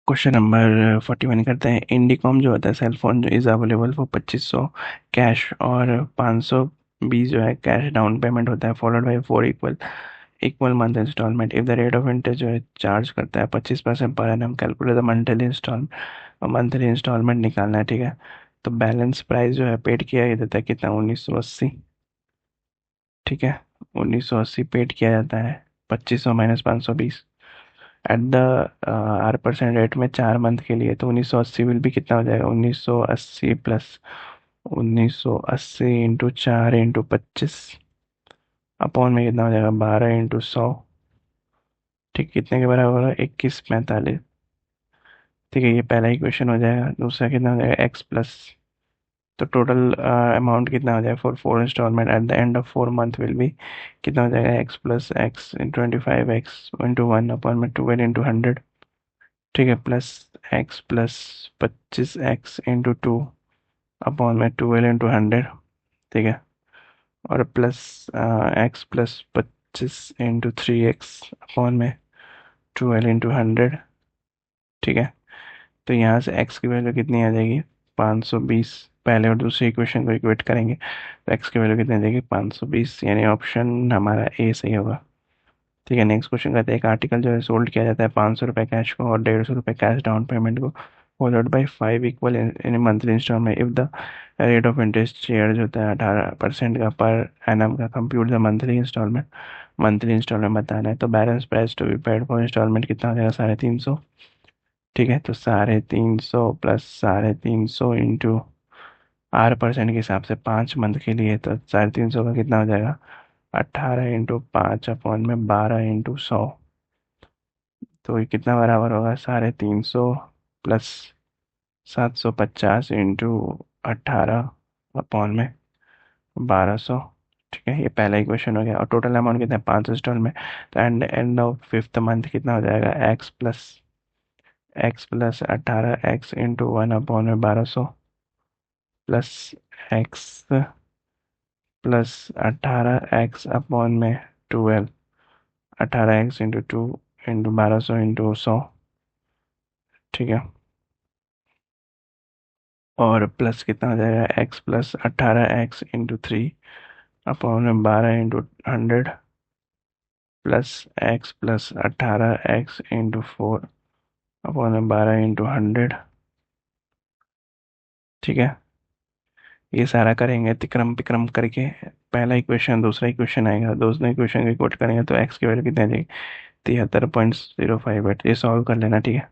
Question number 41 करते हैं। इंडिकॉम जो होता है सेल फोन जो इज़ अवेलेबल फॉर 2500 कैश और 520 जो है कैश डाउन पेमेंट होता है, followed by 4 equal equal month installment. If the rate of interest जो है चार्ज करता है 25% पर annum, calculate the monthly installment निकालना है। ठीक है, तो बैलेंस प्राइस जो है पेड किया जाता है कितना, 1980। ठीक है, 1980 पेड किया जाता है, 2500 minus 520 at the are percent rate में 4 मंथ के लिए। तो 1980 बिल भी कितना हो जाएगा, 1980 प्लस 1980 इंटू 4 इंटू 25 अपॉन में कितना हो जाएगा, 12 इंटू 100। ठीक, कितने के बराबर होगा, 2145। ठीक है, ये पहला इक्वेशन हो जाएगा। दूसरा कितना हो जाएगा, एक्स प्लस, तो टोटल अमाउंट कितना हो जाएगा for 4 installment at the end of 4 month will be कितना हो जाएगा, X plus X in 25 X into 1 upon में 12 इंटू 100। ठीक है, plus X plus 25 X into 2 upon में 12 इंटू 100। ठीक है, और plus X plus 25 into 3 X upon में 12 इंटू 100। ठीक है, तो यहाँ से एक्स की वैल्यू कितनी आ जाएगी, 520। पहले और दूसरे इक्वेशन को इक्वेट करेंगे तो एक्स की वैल्यू कितनी आ जाएगी, 520, यानी ऑप्शन हमारा ए सही होगा। ठीक है, नेक्स्ट क्वेश्चन कहते हैं एक आर्टिकल जो है सोल्ड किया जाता है 500 रुपये कैश को और 150 रुपये कैश डाउन पेमेंट को, followed by 5 equal in monthly installment. If the rate of interest शेयर होता है 18% का पर एनम का, कंप्यूट द मंथली इंस्टॉलमेंट बताना है। तो balance price to be paid for installment कितना हो जाएगा, 350। ठीक है, तो 350 प्लस 350 इंटू आर परसेंट के हिसाब से 5 मंथ के लिए, तो 350 का कितना हो जाएगा, 18 इंटू 5 अपॉन में 12 इंटू 100। तो ये कितना बराबर होगा, 350 प्लस 750 इंटू 18 अपॉन में 1200। ठीक है, ये पहला इक्वेशन हो गया। और टोटल अमाउंट कितना है, 5 इंस्टॉल में। तो and end of 5th month कितना हो जाएगा, X plus 18 x into 1 upon में 1200 plus X plus 18 x upon में 12, 18 एक्स इंटू 2 इंटू 1200 इंटू 100। ठीक है, और प्लस कितना हो जाएगा, X plus 18 x into 3 upon में 12 into 100 plus X plus 18 x into 4 upon में 12 इंटू 100। ठीक है, ये सारा करेंगे तिक्रम विक्रम करके, पहला इक्वेशन दूसरा इक्वेशन आएगा, दूसरा इक्वेशन को इक्वेट करेंगे तो एक्स की वैल्यू कितनी आ जाएगी, 73.058। ये सॉल्व कर लेना। ठीक है,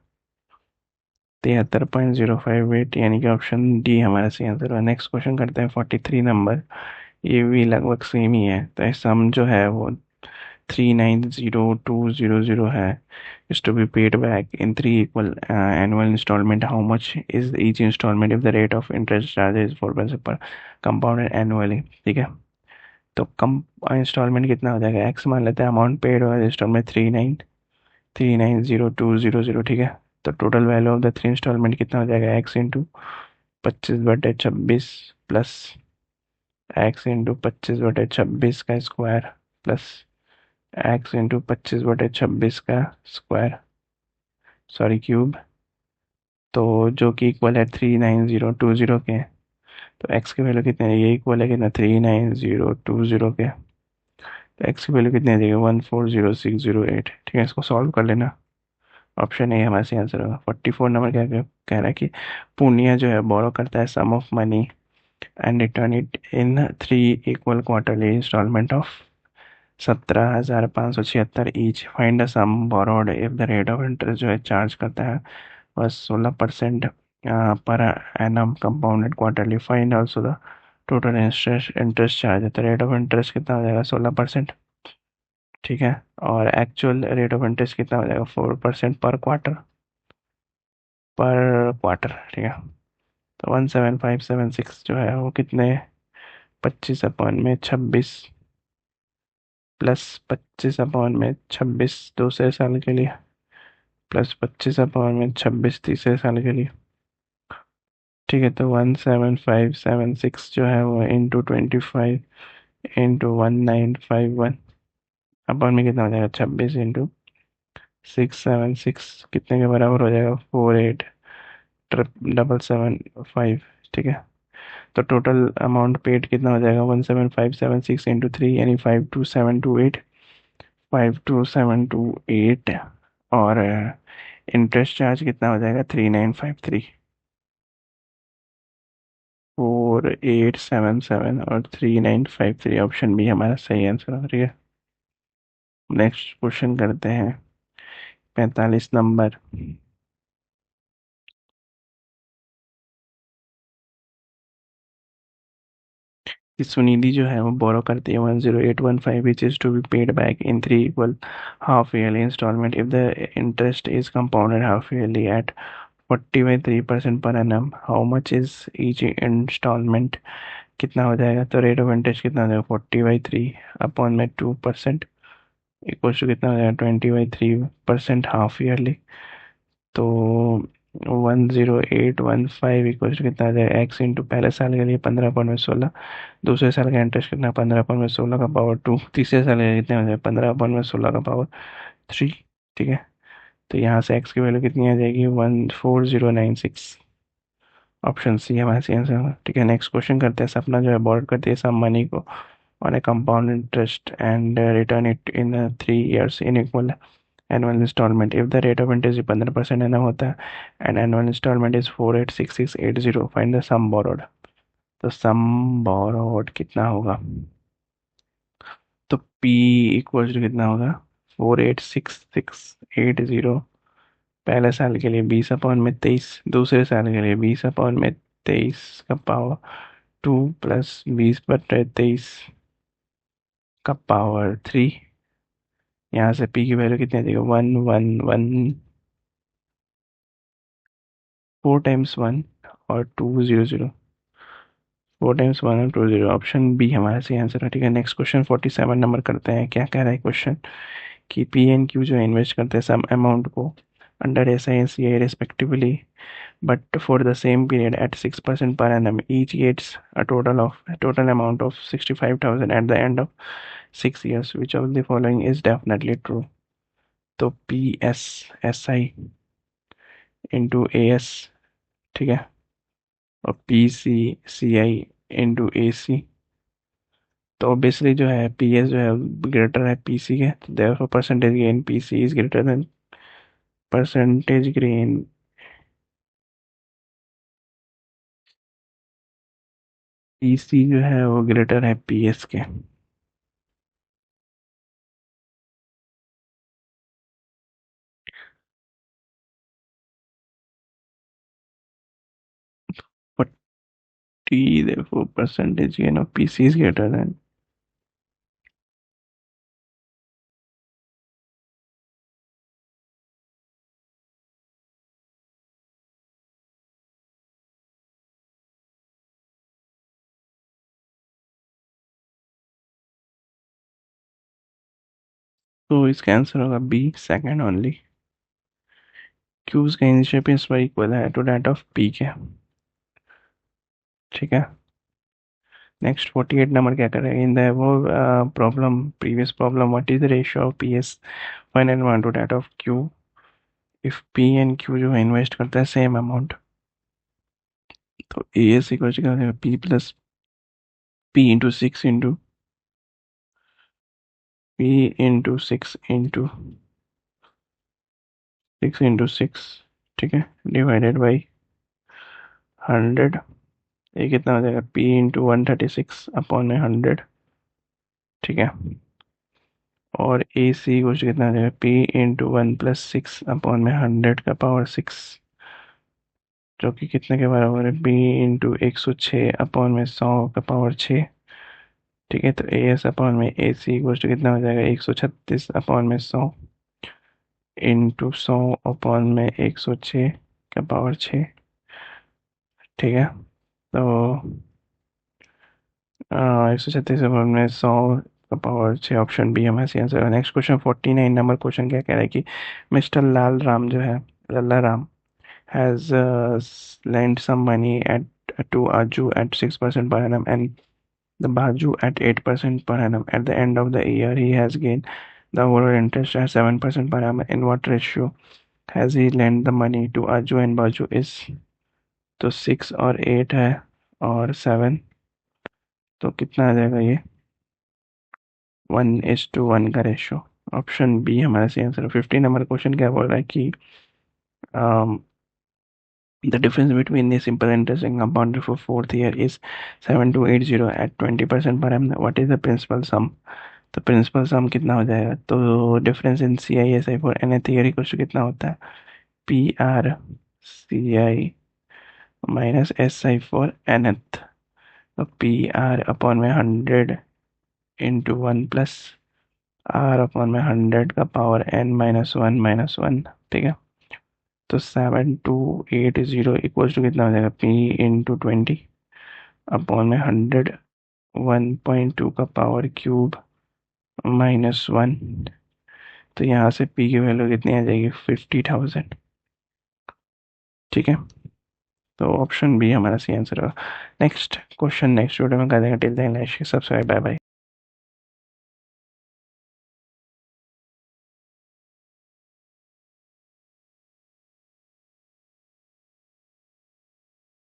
73.058 यानी कि ऑप्शन डी हमारा सही आंसर है। नेक्स्ट क्वेश्चन करते हैं 43 नंबर। ये भी लगभग सेम ही है। तो सम जो है वो 390200 है, is to be paid back in 3 equal annual installment. How much is each installment if the rate of interest charge is 4% per compounded annually? ठीक है, तो कम इंस्टॉलमेंट कितना हो जाएगा, एक्स मान लेते हैं, अमाउंट पेड हुआ इंस्टॉलमेंट 390200। ठीक है, तो total value of the 3 installment कितना हो जाएगा, X into 25/26 plus X into 25/26 का स्क्वायर प्लस एक्स इंटू 25/26 का स्क्वायर, सॉरी क्यूब, तो जो कि इक्वल है 39020 के। तो एक्स की वैल्यू कितनी है, ये इक्वल है कितना, 39020 के। तो एक्स की वैल्यू कितनी आ जाएगी, 140608। ठीक है, इसको सॉल्व कर लेना। ऑप्शन ए हमारा सही आंसर होगा। 44 नंबर क्या कह रहा है कि पूर्णिया जो है बोरो करता है sum of money and return it in 3 equal quarterly instalment of 17,576 each. Find the sum borrowed if the rate of interest जो है चार्ज करता है बस 16% per annum compounded quarterly. Find also the total interest charge है, तो rate of interest कितना हो जाएगा, 16%। ठीक है, और एक्चुअल रेट ऑफ इंटरेस्ट कितना हो जाएगा, 4% पर क्वार्टर। ठीक है, तो 17576 जो है वो कितने, 25/26 प्लस 25/26 दूसरे साल के लिए प्लस 25/26 तीसरे साल के लिए। ठीक है, तो 17576 जो है वो इंटू 25 इंटू 1951 अपन में कितना हो जाएगा, 26 इंटू 676 कितने के बराबर हो जाएगा? 48,775। ठीक है, तो टोटल अमाउंट पेड कितना हो जाएगा? 17,576 इंटू 3 यानी 52,728। 52,728। और इंटरेस्ट चार्ज कितना हो जाएगा? 3,953। 4877 और 3,953, ऑप्शन बी हमारा सही आंसर हो रही है। नेक्स्ट क्वेश्चन करते हैं 45 नंबर। कि सुनिधि जो है वो बोरो करती है 10815 which is to be paid back in 3 equal half yearly installment if the interest is compounded half yearly at 40/3% पर annum, how much is each installment? कितना हो जाएगा? तो रेट ऑफ इंटरेस्ट कितना हो जाएगा? 40/3 अपॉन में 2% इक्वल टू कितना हो जाएगा? 20/3% हाफ ईयरली। तो 10815 इक्वल टू कितना आ जाएगा? एक्स इंटू पहले साल के लिए 15/16, दूसरे साल का इंटरेस्ट कितना? 15/16 का पावर 2, तीसरे साल के लिए कितने हो जाएगा? 15/16 का पावर 3। ठीक है, तो यहाँ से एक्स की वैल्यू कितनी आ जाएगी? 14096। ऑप्शन सी हमारा सही आंसर होगा। ठीक है, नेक्स्ट क्वेश्चन करते हैं। सपना जो है बोर्ड करती है सम मनी को on a compound interest and return it in 3 years in equal annual installment if the rate of interest 15% annum होता है and annual installment is 486680, find the sum borrowed. तो सम बोरोड कितना होगा? तो P equal to कितना होगा? 486680 पहले साल के लिए 20/23, दूसरे साल के लिए 20/23 का पावर 2 प्लस 20/23 का पावर 3। यहाँ से पी की वैल्यू कितनी आ जाएगी? 111, 4 टाइम्स 1 और 200। 4 टाइम्स 1 और 2 0, ऑप्शन बी हमारा सही आंसर है। ठीक है, नेक्स्ट क्वेश्चन 47 नंबर करते हैं। क्या कह रहा है क्वेश्चन? कि पी एन क्यू जो इन्वेस्ट करते हैं सम अमाउंट को under S I N C I respectively but for the same period at 6% per annum, each gets a total amount of 65,000 at the end of 6 years. Which of the following is definitely true? तो P S S I into A S, ठीक है, और P C सी आई into ए सी। तो obviously जो है P S जो है greater है पी सी के, तो therefore percentage gain P C is greater than percentage gain P C जो है वो ग्रेटर है पी एस के। 40, therefore percentage gain of PC is greater than। तो इसका आंसर होगा बी, सेकंड ओनली। क्यूज का इनिशियल स्क्वायर इक्वल है टू दैट ऑफ पी के। ठीक है, नेक्स्ट 48 नंबर क्या कर रहे हैं? इन द वो problem, previous problem, what is the ratio of P S final one to that of Q if P and Q जो है इन्वेस्ट करता है सेम अमाउंट? तो A S equal to P plus P into 6 ठीक है, divided by 100। ये कितना हो जाएगा? P into 136/100। ठीक है, और ए सी कुछ कितना हो जाएगा? पी इंटू 1+6/100 का पावर 6, जो कि कितने के बराबर है? पी इंटू 106/100 का पावर 6। ठीक है, तो ए एस अपॉन में ए सी कुछ कितना हो जाएगा? 136/100 इंटू 100/106 का पावर 6। ठीक है, तो 136/100 का पावर 6, ऑप्शन बी हमारा सही आंसर है। नेक्स्ट क्वेश्चन 49 नंबर क्वेश्चन क्या कह रहा है? कि मिस्टर लाल राम जो है, लल्ला Ram has lent some money to Aju at 6% per annum and the Baju at 8% per annum. At the end of the year, he has gained the overall interest है 7% पर annum. In what ratio has he lend the money to Aju and Baju is, तो 6 और 8 है और 7, तो कितना आ जाएगा ये 1:1 का रेशियो। ऑप्शन बी हमारा सही आंसर है। 15 नंबर क्वेश्चन क्या बोल रहा है कि the difference between the simple interest and compounded for fourth year is 7280 at 20% per annum. What is the principal sum? तो प्रिंसिपल सम कितना हो जाएगा, तो difference in C I S I for N theory question कितना होता है, P R C I minus S I for nth, तो P R upon में 100 इंटू 1 प्लस आर अपॉन में 100 का पावर एन -1 ठीक है। तो 7280 इक्वल्स टू कितना हो जाएगा, पी इंटू 20 अपॉन में 100 1.2 का पावर क्यूब -1, तो यहाँ से पी की वैल्यू कितनी आ जाएगी 50,000। ठीक है, तो ऑप्शन बी हमारा सही आंसर होगा। नेक्स्ट क्वेश्चन नेक्स्ट वीडियो में कर देंगे। Till then like subscribe, bye bye.